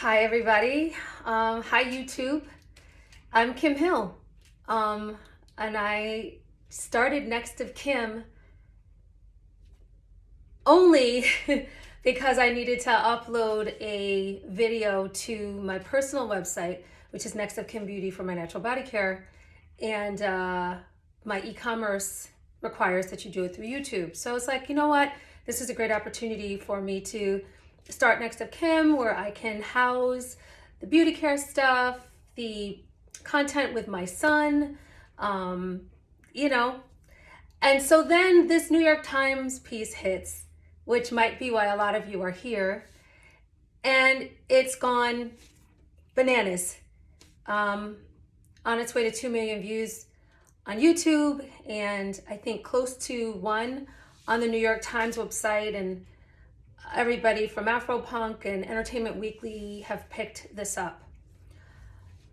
Hi everybody. Hi YouTube. I'm Kimhill. And I started Next of Kim only because I needed to upload a video to my personal website, which is Next of Kim Beauty for my natural body care. And my e-commerce requires that you do it through YouTube. So it's like, you know what? This is a great opportunity for me to start Next of Kim, where I can house the beauty care stuff, the content with my son, you know. And so then this New York Times piece hits, which might be why a lot of you are here. And it's gone bananas. On its way to 2 million views on YouTube, and I think close to 1 on the New York Times website, and everybody from Afropunk and Entertainment Weekly have picked this up.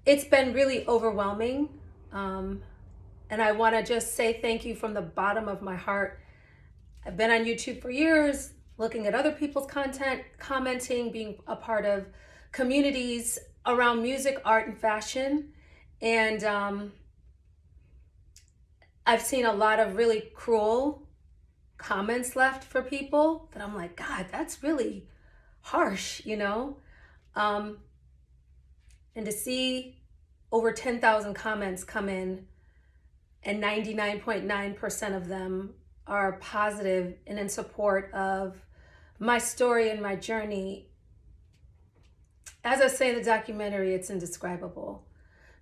It's been really overwhelming, and I want to just say thank you from the bottom of my heart. I've been on YouTube for years, looking at other people's content, commenting, being a part of communities around music, art, and fashion. And I've seen a lot of really cruel comments left for people that I'm like, God, that's really harsh, you know? And to see over 10,000 comments come in, and 99.9% of them are positive and in support of my story and my journey. As I say in the documentary, it's indescribable.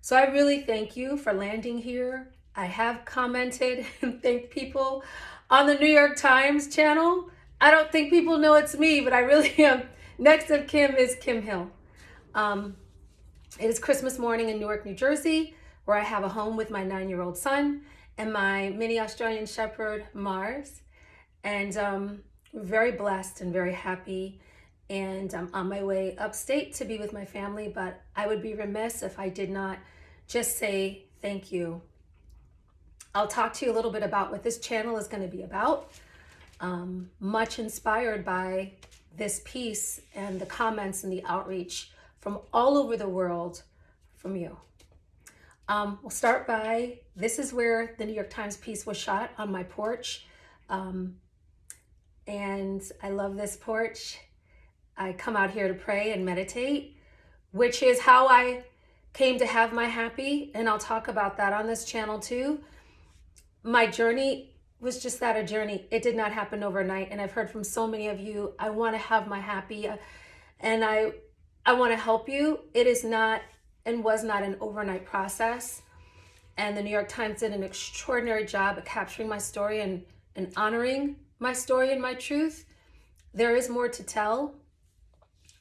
So I really thank you for landing here. I have commented and thanked people on the New York Times channel. I don't think people know it's me, but I really am. Next of Kim is Kimhill. It is Christmas morning in Newark, New Jersey, where I have a home with my 9-year-old son and my mini Australian Shepherd, Mars. And we're very blessed and very happy. And I'm on my way upstate to be with my family, but I would be remiss if I did not just say thank you. I'll talk to you a little bit about what this channel is going to be about, much inspired by this piece and the comments and the outreach from all over the world from you. We'll start by, this is where the New York Times piece was shot, on my porch. And I love this porch. I come out here to pray and meditate, which is how I came to have my happy. And I'll talk about that on this channel too. My journey was just that, a journey. It did not happen overnight. And I've heard from so many of you, I want to have my happy, and I want to help you. It is not and was not an overnight process. And the New York Times did an extraordinary job at capturing my story and honoring my story and my truth. There is more to tell,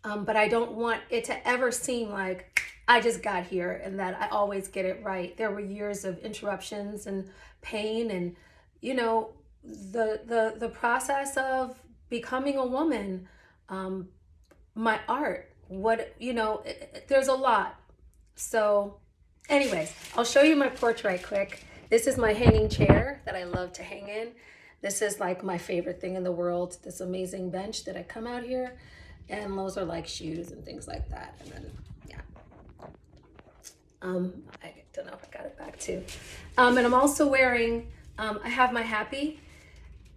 but I don't want it to ever seem like I just got here and that I always get it right. There were years of interruptions and pain, and you know, the process of becoming a woman, my art, what, you know, there's a lot. So anyways, I'll show you my porch right quick. This is my hanging chair that I love to hang in. This is like my favorite thing in the world, this amazing bench that I come out here, and those are like shoes and things like that. And then I don't know if I got it back too. And I'm also wearing, I have my happy.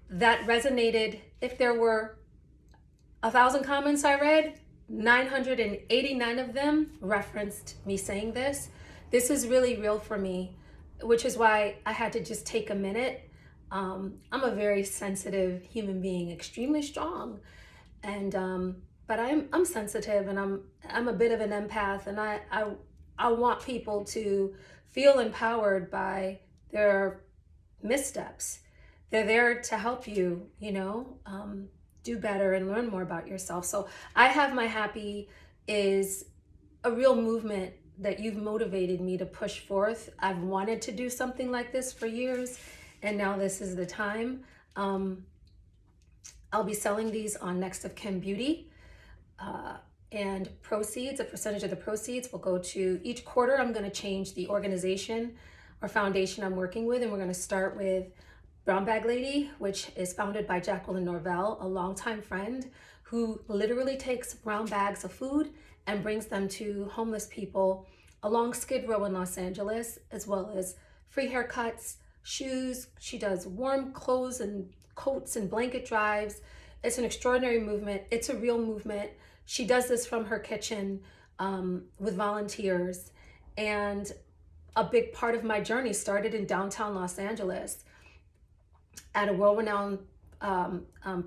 That resonated. If there were 1,000 comments I read, 989 of them referenced me saying this. This is really real for me, which is why I had to just take a minute. I'm a very sensitive human being, extremely strong, and but I'm sensitive, and I'm a bit of an empath, and I want people to feel empowered by their missteps. They're there to help you, you know, do better and learn more about yourself. So I Have My Happy is a real movement that you've motivated me to push forth. I've wanted to do something like this for years, and now this is the time. I'll be selling these on Next of Kim Beauty. And proceeds, a percentage of the proceeds will go to, each quarter I'm going to change the organization or foundation I'm working with, and we're going to start with Brown Bag Lady, which is founded by Jacqueline Norvell, a longtime friend who literally takes brown bags of food and brings them to homeless people along Skid Row in Los Angeles, as well as free haircuts, shoes. She does warm clothes and coats and blanket drives. It's an extraordinary movement. It's a real movement. She does this from her kitchen with volunteers. And a big part of my journey started in downtown Los Angeles at a world-renowned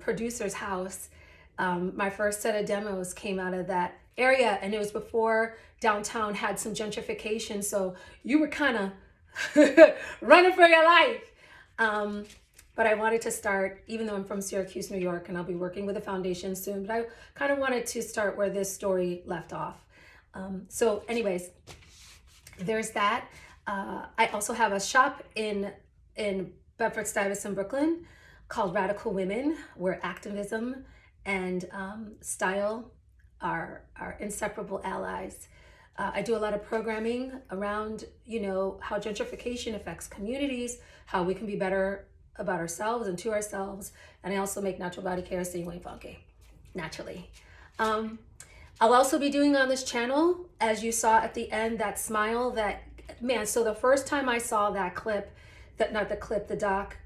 producer's house. My first set of demos came out of that area, and it was before downtown had some gentrification, so you were kind of running for your life. But I wanted to start, even though I'm from Syracuse, New York, and I'll be working with a foundation soon, but I kind of wanted to start where this story left off. So anyways, there's that. I also have a shop in Bedford-Stuyvesant, Brooklyn, called Radical Women, where activism and style are inseparable allies. I do a lot of programming around, how gentrification affects communities, how we can be better about ourselves and to ourselves. And I also make natural body care so you ain't funky, naturally. I'll also be doing on this channel, as you saw at the end, that smile, so the first time I saw that clip, the doc,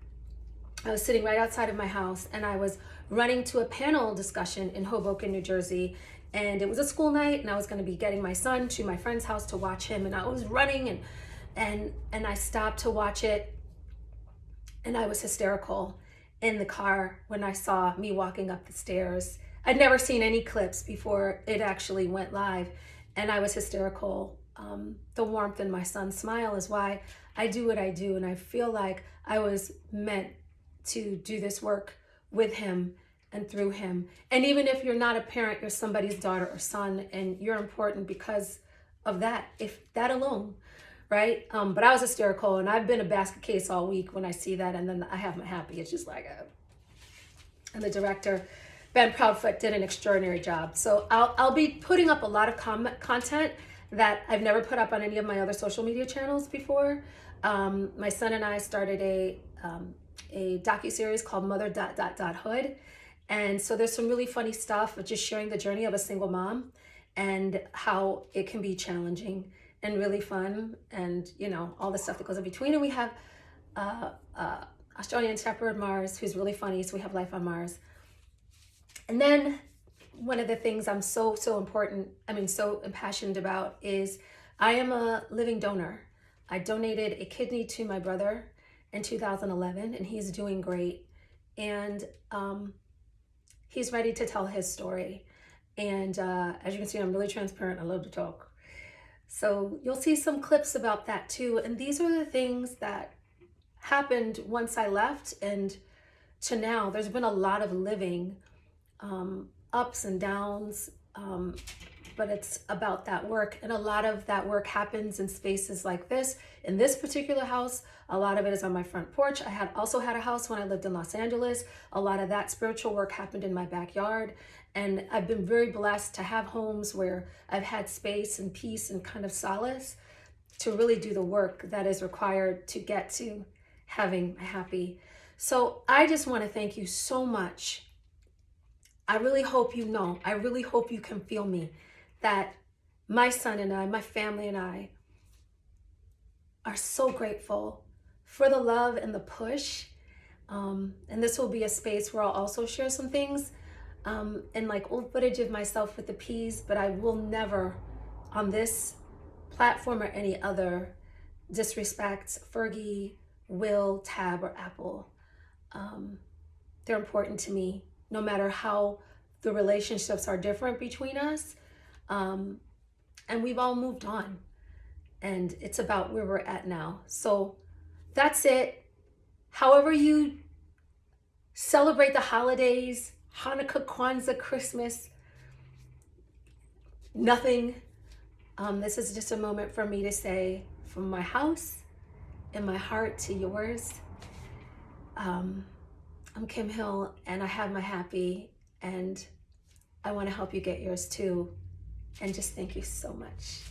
I was sitting right outside of my house and I was running to a panel discussion in Hoboken, New Jersey. And it was a school night and I was going to be getting my son to my friend's house to watch him. And I was running and I stopped to watch it. And I was hysterical in the car when I saw me walking up the stairs. I'd never seen any clips before it actually went live. And I was hysterical. The warmth in my son's smile is why I do what I do. And I feel like I was meant to do this work with him and through him. And even if you're not a parent, you're somebody's daughter or son, and you're important because of that, if that alone, right? But I was hysterical, and I've been a basket case all week when I see that, and then I have my happy. It's just like, and the director, Ben Proudfoot, did an extraordinary job. So I'll be putting up a lot of content that I've never put up on any of my other social media channels before. My son and I started a docuseries called Mother.Hood. And so there's some really funny stuff of just sharing the journey of a single mom and how it can be challenging and really fun, and all the stuff that goes in between. And we have Australian Shepherd Mars, who's really funny. So we have Life on Mars. And then one of the things I'm so impassioned about is I am a living donor. I donated a kidney to my brother in 2011, and he's doing great. And he's ready to tell his story. And as you can see, I'm really transparent. I love to talk. So you'll see some clips about that too. And these are the things that happened once I left and to now. There's been a lot of living, ups and downs, but it's about that work. And a lot of that work happens in spaces like this. In this particular house, a lot of it is on my front porch. I also had a house when I lived in Los Angeles. A lot of that spiritual work happened in my backyard. And I've been very blessed to have homes where I've had space and peace and kind of solace to really do the work that is required to get to having my happy. So I just want to thank you so much. I really hope I really hope you can feel me, that my son and I, my family and I are so grateful for the love and the push. And this will be a space where I'll also share some things and like old footage of myself with the peas, but I will never on this platform or any other disrespect Fergie, Will, Tab, or Apple. They're important to me, no matter how the relationships are different between us. And we've all moved on, and it's about where we're at now. So that's it. However you celebrate the holidays, Hanukkah, Kwanzaa, Christmas, nothing. This is just a moment for me to say, from my house and my heart to yours, I'm Kimhill, and I have my happy, and I want to help you get yours too. And just thank you so much.